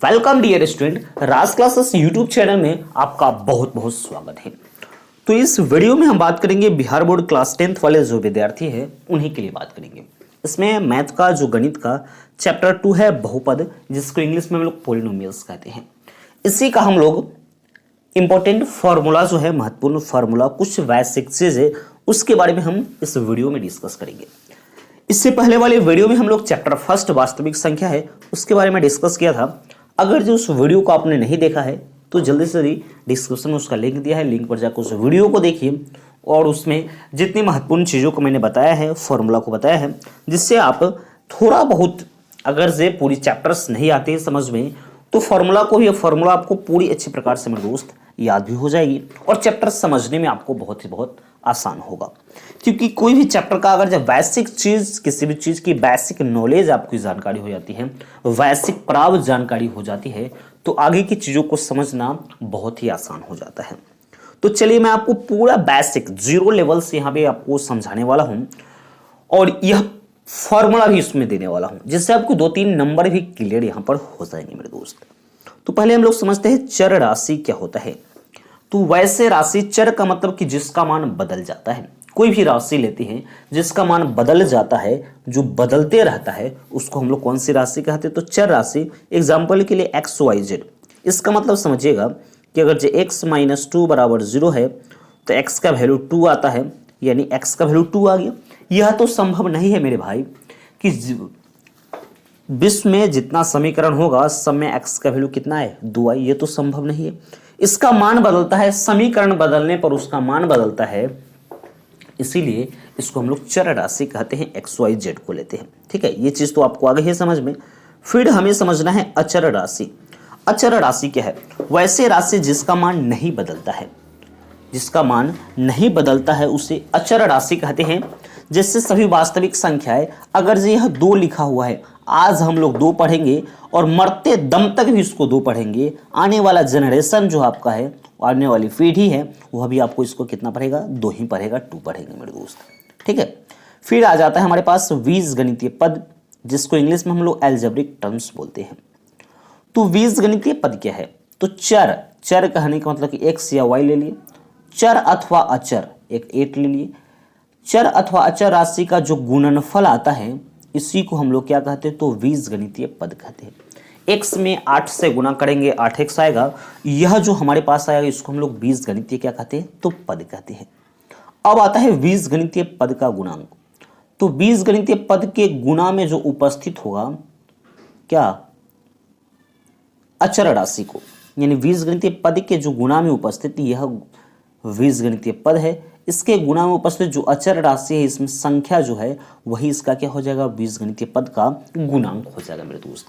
Welcome dear student, राज classes YouTube channel में आपका बहुत बहुत स्वागत है। तो इस वीडियो में हम बात करेंगे बिहार बोर्ड क्लास 10th वाले जो विद्यार्थी हैं उन्हीं के लिए बात करेंगे। इसमें मैथ का जो गणित का चैप्टर 2 है बहुपद, जिसको इंग्लिश में हम लोग पॉलिनोमियल्स कहते हैं। इसी का हम लोग इंपॉर्टेंट फार्मूला जो है, महत्वपूर्ण फार्मूला, कुछ बेसिक चीजें, उसके बारे में हम इस वीडियो में डिस्कस करेंगे। इससे पहले वाले वीडियो में हम लोग चैप्टर फर्स्ट वास्तविक संख्या है उसके बारे में डिस्कस किया था। अगर जो उस वीडियो को आपने नहीं देखा है तो जल्दी से जल्दी डिस्क्रिप्शन में उसका लिंक दिया है, लिंक पर जाकर उस वीडियो को देखिए और उसमें जितनी महत्वपूर्ण चीज़ों को मैंने बताया है, फॉर्मूला को बताया है, जिससे आप थोड़ा बहुत, अगर से पूरी चैप्टर्स नहीं आते हैं समझ में, तो फार्मूला को भी, फार्मूला आपको पूरी अच्छी प्रकार से मेरे दोस्त याद भी हो जाएगी और चैप्टर समझने में आपको बहुत ही बहुत आसान होगा। क्योंकि कोई भी चैप्टर का अगर जब बेसिक चीज, किसी भी चीज की बेसिक नॉलेज आपकी जानकारी हो जाती है, बेसिक प्राप्त जानकारी हो जाती है, तो आगे की चीजों को समझना बहुत ही आसान हो जाता है। तो चलिए मैं आपको पूरा बेसिक जीरो लेवल से यहाँ पे आपको समझाने वाला हूँ और यह फॉर्मूला भी इसमें देने वाला हूँ, जिससे आपको 2-3 नंबर भी क्लियर यहाँ पर हो जाएंगे मेरे दोस्त। तो पहले हम लोग समझते हैं चर राशि क्या होता है। तो वैसे राशि, चर का मतलब कि जिसका मान बदल जाता है। कोई भी राशि लेते हैं जिसका मान बदल जाता है, जो बदलते रहता है, उसको हम लोग कौन सी राशि कहते हैं? तो चर राशि। एग्जाम्पल के लिए एक्स वाई जेड, इसका मतलब समझिएगा कि अगर जो x - 2 = 0 है तो x का वैल्यू 2 आता है, यानी x का वैल्यू 2 आ गया। यह तो संभव नहीं है मेरे भाई कि विश्व में जितना समीकरण होगा सब में x का वैल्यू कितना है? 2 आई। ये तो संभव नहीं है। इसका मान बदलता है, समीकरण बदलने पर उसका मान बदलता है, इसीलिए इसको हम लोग चर राशि कहते हैं। एक्स वाई जेड को लेते हैं, ठीक है। ये चीज तो आपको आ गई है समझ में। फिर हमें समझना है अचर राशि। अचर राशि क्या है? वैसे राशि जिसका मान नहीं बदलता है, जिसका मान नहीं बदलता है उसे अचर राशि कहते हैं। जैसे सभी वास्तविक संख्याएं, अगर यह 2 लिखा हुआ है, आज हम लोग 2 पढ़ेंगे और मरते दम तक भी इसको 2 पढ़ेंगे। आने वाला जनरेशन जो आपका है, आने वाली पीढ़ी है, वह भी आपको इसको कितना पढ़ेगा? 2 ही पढ़ेगा, 2 पढ़ेंगे मेरे दोस्त, ठीक है। फिर आ जाता है हमारे पास बीजगणितीय पद, जिसको इंग्लिश में हम लोग एल्जेब्रिक टर्म्स बोलते हैं। तो बीजगणितीय पद क्या है? तो चर, चर कहने का मतलब कि एक्स या वाई ले लिए, चर अथवा अचर, एक 8 ले लिए। चर अथवा अचर राशि का जो गुणनफल आता है, इसी को हम लोग क्या कहते हैं? तो बीजगणितीय पद कहते हैं। x में 8 से गुना करेंगे, 8x आएगा। यह जो हमारे पास आएगा इसको हम लोग बीजगणितीय क्या कहते हैं? तो पद कहते हैं। अब आता है बीजगणितीय पद का गुणांक। तो बीजगणितीय पद के गुणा में जो उपस्थित होगा क्या? अचर राशि को, यानी बीजगणितीय पद के जो गुणा में उपस्थित, यह बीजगणितीय पद है। इसके गुणा में उपस्थित जो अचर राशि है, इसमें संख्या जो है वही इसका क्या हो जाएगा? बीजगणितीय पद का गुणांक हो जाएगा मेरे दोस्त।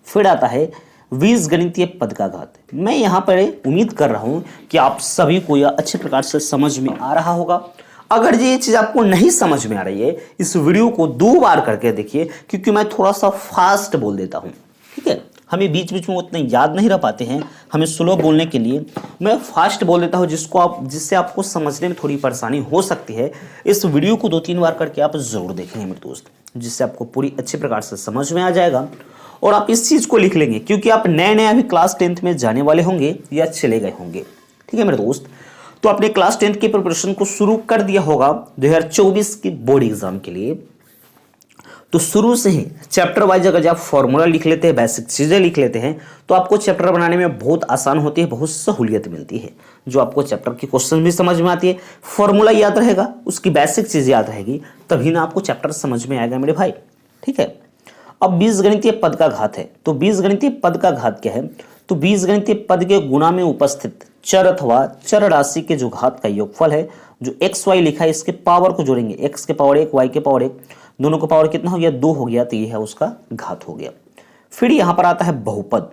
फिर आता है बीजगणितीय पद का घात। मैं यहाँ पर उम्मीद कर रहा हूँ कि आप सभी को यह अच्छे प्रकार से समझ में आ रहा होगा। अगर ये चीज़ आपको नहीं समझ में आ रही है, इस वीडियो को 2 बार करके देखिए, क्योंकि मैं थोड़ा सा फास्ट बोल देता हूँ, ठीक है। हमें बीच बीच में उतने याद नहीं रह पाते हैं, हमें स्लो बोलने के लिए मैं फास्ट बोल देता हूँ, जिससे आपको समझने में थोड़ी परेशानी हो सकती है। इस वीडियो को 2-3 बार करके आप जरूर देखेंगे मेरे दोस्त, जिससे आपको पूरी अच्छी प्रकार से समझ में आ जाएगा और आप इस चीज़ को लिख लेंगे, क्योंकि आप नए नए अभी क्लास 10th में जाने वाले होंगे या चले गए होंगे, ठीक है मेरे दोस्त। तो आपने क्लास 10th की प्रिपरेशन को शुरू कर दिया होगा 2024 की बोर्ड एग्जाम के लिए। तो शुरू से ही चैप्टर वाइज अगर आप फॉर्मूला लिख लेते हैं, बेसिक चीज़ें लिख लेते हैं, तो आपको चैप्टर बनाने में बहुत आसान होती है, बहुत सहूलियत मिलती है। जो आपको चैप्टर की क्वेश्चन भी समझ में आती है, फॉर्मूला याद रहेगा, उसकी बेसिक चीज़ याद रहेगी, तभी ना आपको चैप्टर समझ में आएगा मेरे भाई, ठीक है। अब बीजगणितीय पद का घात है। तो बीजगणितीय पद का घात क्या है? तो बीजगणितीय पद के गुणा में उपस्थित चर अथवा चर राशि के जो घात का योगफल है, जो एक्स वाई लिखा है, इसके पावर को जोड़ेंगे, एक्स के पावर 1, वाई के पावर 1, दोनों का पावर कितना हो गया? 2 हो गया, तो ये है उसका घात हो गया। फिर यहाँ पर आता है बहुपद,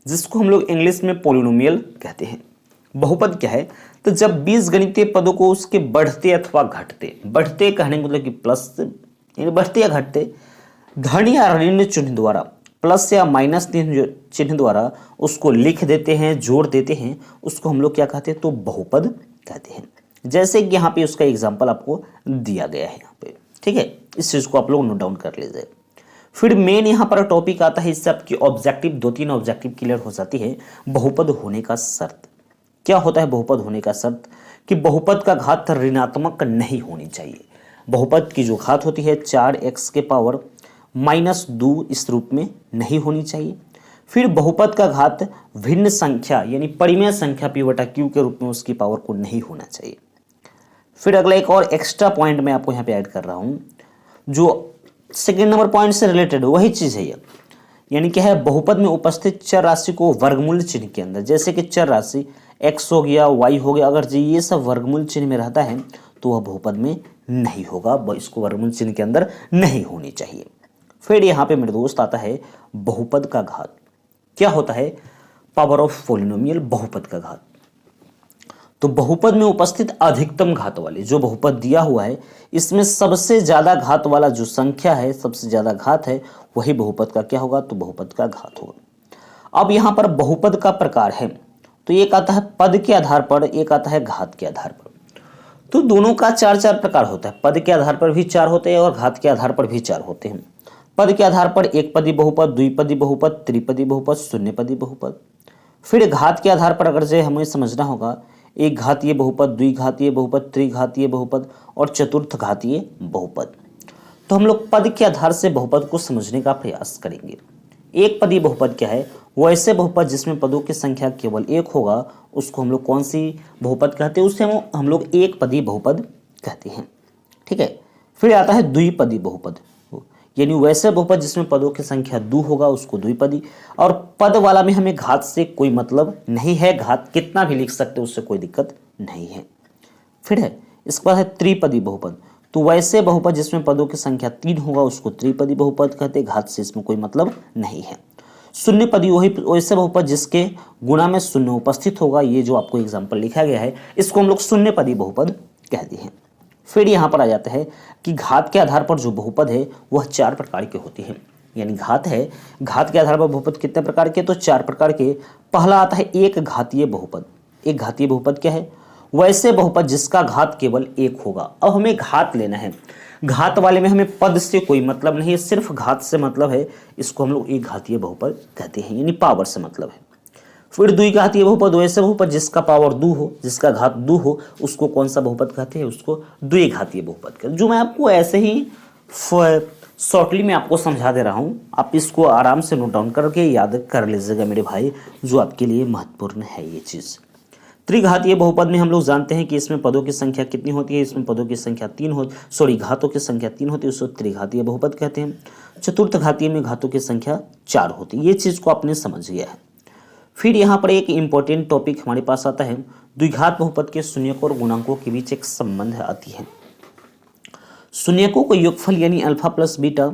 जिसको हम लोग इंग्लिश में पॉलिनोमियल कहते हैं। बहुपद क्या है? तो जब बीजगणितीय पदों को उसके बढ़ते अथवा घटते, बढ़ते कहने का मतलब कि प्लस, यानी बढ़ते या घटते, धन या ऋण चिन्ह द्वारा, प्लस या माइनस चिन्ह द्वारा उसको लिख देते हैं, जोड़ देते हैं, उसको हम लोग क्या कहते हैं? तो बहुपद कहते हैं। जैसे कि यहाँ पे उसका एग्जाम्पल आपको दिया गया है यहाँ पे, ठीक है। इस चीज को आप लोग नोट डाउन कर लीजिए। फिर मेन यहाँ पर टॉपिक आता है, इससे आपकी ऑब्जेक्टिव 2-3 ऑब्जेक्टिव क्लियर हो जाती है। बहुपद होने का शर्त क्या होता है? बहुपद होने का शर्त कि बहुपद का घात ऋणात्मक नहीं होनी चाहिए। बहुपद की जो घात होती है 4x के पावर -2 इस रूप में नहीं होनी चाहिए। फिर बहुपद का घात भिन्न संख्या यानी परिमेय संख्या p बटा q के रूप में उसकी पावर को नहीं होना चाहिए। फिर अगला एक और एक्स्ट्रा पॉइंट मैं आपको यहाँ पे ऐड कर रहा हूँ, जो सेकेंड नंबर पॉइंट से रिलेटेड वही चीज़ है ये, यानी क्या है, बहुपद में उपस्थित चर राशि को वर्गमूल चिन्ह के अंदर, जैसे कि चर राशि x हो गया, y हो गया, अगर ये सब वर्गमूल चिन्ह में रहता है तो वह बहुपद में नहीं होगा, इसको वर्गमूल चिन्ह के अंदर नहीं होनी चाहिए। फिर यहाँ पे मेरे दोस्त आता है बहुपद का घात। क्या होता है? पावर ऑफ पॉलिनोमियल, बहुपद का घात। तो बहुपद में उपस्थित अधिकतम घात वाले जो बहुपद दिया हुआ है, इसमें सबसे ज्यादा घात वाला जो संख्या है, सबसे ज्यादा घात है, वही बहुपद का क्या होगा? तो बहुपद का घात होगा। अब यहाँ पर बहुपद का प्रकार है, तो एक आता है पद के आधार पर, एक आता है घात के आधार पर। तो दोनों का 4 प्रकार होता है। पद के आधार पर भी 4 होते हैं और घात के आधार पर भी 4 होते हैं। पद के आधार पर एक पदी बहुपद, द्विपदी बहुपद, त्रिपदी बहुपद, शून्यपदी बहुपद। फिर घात के आधार पर अगर जो हमें समझना होगा, एक घातीय बहुपद, द्विघातीय बहुपद, त्रिघातीय बहुपद और चतुर्थ घातीय बहुपद। तो हम लोग पद के आधार से बहुपद को समझने का प्रयास करेंगे। एक पदी बहुपद क्या है? वो ऐसे बहुपद जिसमें पदों की संख्या केवल एक होगा, उसको हम लोग कौन सी बहुपद कहते हैं? उससे हम लोग एक पदी बहुपद कहते हैं। ठीक है। फिर आता है द्विपदी बहुपद, यानी वैसे बहुपद जिसमें पदों की संख्या 2 होगा, उसको द्विपदी। और पद वाला में हमें घात से कोई मतलब नहीं है, घात कितना भी लिख सकते, उससे कोई दिक्कत नहीं है। फिर है इसके बाद है त्रिपदी बहुपद। तो वैसे बहुपद जिसमें पदों की संख्या 3 होगा, उसको त्रिपदी बहुपद कहते हैं, घात से इसमें कोई मतलब नहीं है। शून्यपदी वही वैसे बहुपद जिसके गुणा में शून्य उपस्थित होगा, ये जो आपको एग्जाम्पल लिखा गया है, इसको हम लोग शून्यपदी बहुपद कहते हैं। फिर यहाँ पर आ जाता है कि घात के आधार पर जो बहुपद है वह 4 प्रकार के होते हैं। यानी घात है, घात के आधार पर बहुपद कितने प्रकार के? तो 4 प्रकार के। पहला आता है एक घातीय बहुपद। एक घातीय बहुपद क्या है? वैसे बहुपद जिसका घात केवल 1 होगा। अब हमें घात लेना है, घात वाले में हमें पद से कोई मतलब नहीं है, सिर्फ घात से मतलब है, इसको हम लोग एक घातीय बहुपद कहते हैं, यानी पावर से मतलब है। फिर द्विघातीय बहुपद वैसे बहुपद जिसका पावर 2 हो, जिसका घात 2 हो, उसको कौन सा बहुपद कहते हैं? उसको द्विघातीय बहुपद कहते हैं। जो मैं आपको ऐसे ही शॉर्टली में आपको समझा दे रहा हूँ, आप इसको आराम से नोट डाउन करके याद कर लीजिएगा मेरे भाई, जो आपके लिए महत्वपूर्ण है ये चीज़। त्रिघातीय बहुपद में हम लोग जानते हैं कि इसमें पदों की संख्या कितनी होती है? इसमें पदों की संख्या 3 हो, घातों की संख्या 3 होती है, उसको त्रिघातीय बहुपद कहते हैं। चतुर्थ घातीय में घातों की संख्या 4 होती है। ये चीज़ को आपने समझ गया है। फिर यहाँ पर एक इंपॉर्टेंट टॉपिक हमारे पास आता है, द्विघात बहुपद के शून्यकों और गुणांकों के बीच एक संबंध आती है। शून्यकों को योगफल यानी alpha plus beta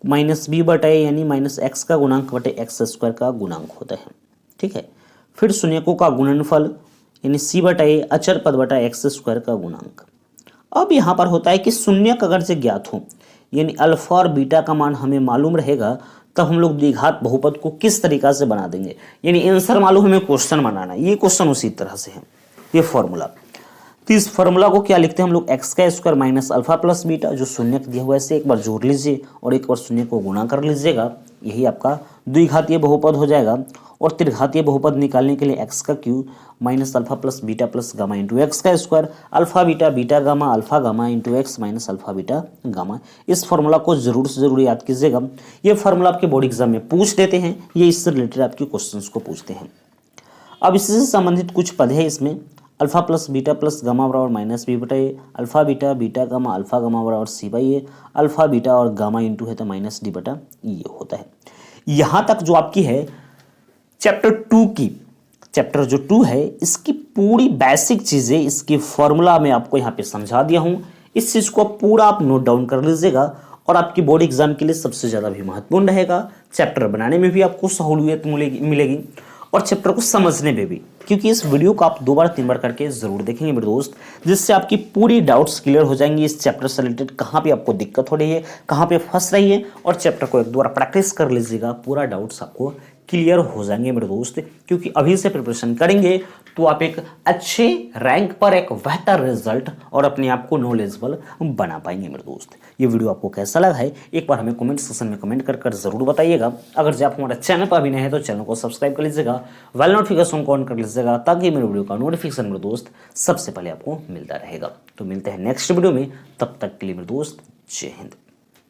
minus b बटा ए यानी माइनस एक्स का गुणांक बटे एक्स स्क्वायर का गुणांक होता है। ठीक है। फिर शून्यकों का गुणनफल यानी सी बटा ए अचर पद बटा एक्स स्क्वायर का गुणांक। अब यहाँ पर होता है कि शून्यक अगर से ज्ञात हो, यानी अल्फा और बीटा का मान हमें मालूम रहेगा, तब हम लोग द्विघात बहुपद को किस तरीका से बना देंगे, यानी आंसर मालूम हमें क्वेश्चन बनाना है। ये क्वेश्चन उसी तरह से है, ये फॉर्मूला। तो इस फॉर्मूला को क्या लिखते हैं हम लोग? एक्स का square minus alpha plus beta, जो शून्य दिया हुआ है इसे एक बार जोड़ लीजिए और एक बार शून्य को गुणा कर लीजिएगा, यही आपका द्विघातीय बहुपद हो जाएगा। और त्रिघातीय बहुपद निकालने के लिए एक्स का cube minus alpha plus beta plus gamma into x का square, alpha beta beta gamma alpha gamma into x minus alpha beta gamma. इस फॉर्मूला को जरूर से जरूर याद कीजिएगा। ये फॉर्मूला आपके बोर्ड एग्जाम में पूछ देते हैं, ये इससे रिलेटेड आपके क्वेश्चंस को पूछते हैं। अब इससे संबंधित कुछ पद है इसमें, alpha plus beta plus gamma बराबर माइनस बी बटा a, alpha beta beta gamma alpha gamma बराबर c by a, alpha beta और गामा इंटू है तो माइनस डी बटा ये होता है। यहाँ तक जो आपकी है चैप्टर 2 की, चैप्टर जो 2 है इसकी पूरी बेसिक चीज़ें, इसकी फॉर्मूला मैं आपको यहाँ पे समझा दिया हूँ। इस चीज़ को पूरा आप नोट डाउन कर लीजिएगा और आपकी बोर्ड एग्जाम के लिए सबसे ज़्यादा भी महत्वपूर्ण रहेगा। चैप्टर बनाने में भी आपको सहूलियत मिलेगी और चैप्टर को समझने में भी, क्योंकि इस वीडियो को आप 2 बार 3 बार करके ज़रूर देखेंगे मेरे दोस्त, जिससे आपकी पूरी डाउट्स क्लियर हो जाएंगी। इस चैप्टर से रिलेटेड कहाँ पे आपको दिक्कत हो रही है, कहाँ पे फंस रही है, और चैप्टर को एक 2 बार प्रैक्टिस कर लीजिएगा, पूरा डाउट्स आपको क्लियर हो जाएंगे मेरे दोस्त, क्योंकि अभी से प्रिपरेशन करेंगे तो आप एक अच्छे रैंक पर एक बेहतर रिजल्ट और अपने आप को नॉलेजेबल बना पाएंगे मेरे दोस्त। ये वीडियो आपको कैसा लगा है एक बार हमें कमेंट सेक्शन में कमेंट कर जरूर बताइएगा। अगर जब आप हमारे चैनल पर अभी नए हैं तो चैनल को सब्सक्राइब कर लीजिएगा, बेल नोटिफिकेशन को ऑन कर लीजिएगा, ताकि मेरे वीडियो का नोटिफिकेशन मेरे दोस्त सबसे पहले आपको मिलता रहेगा। तो मिलते हैं नेक्स्ट वीडियो में, तब तक के लिए मेरे दोस्त जय हिंद।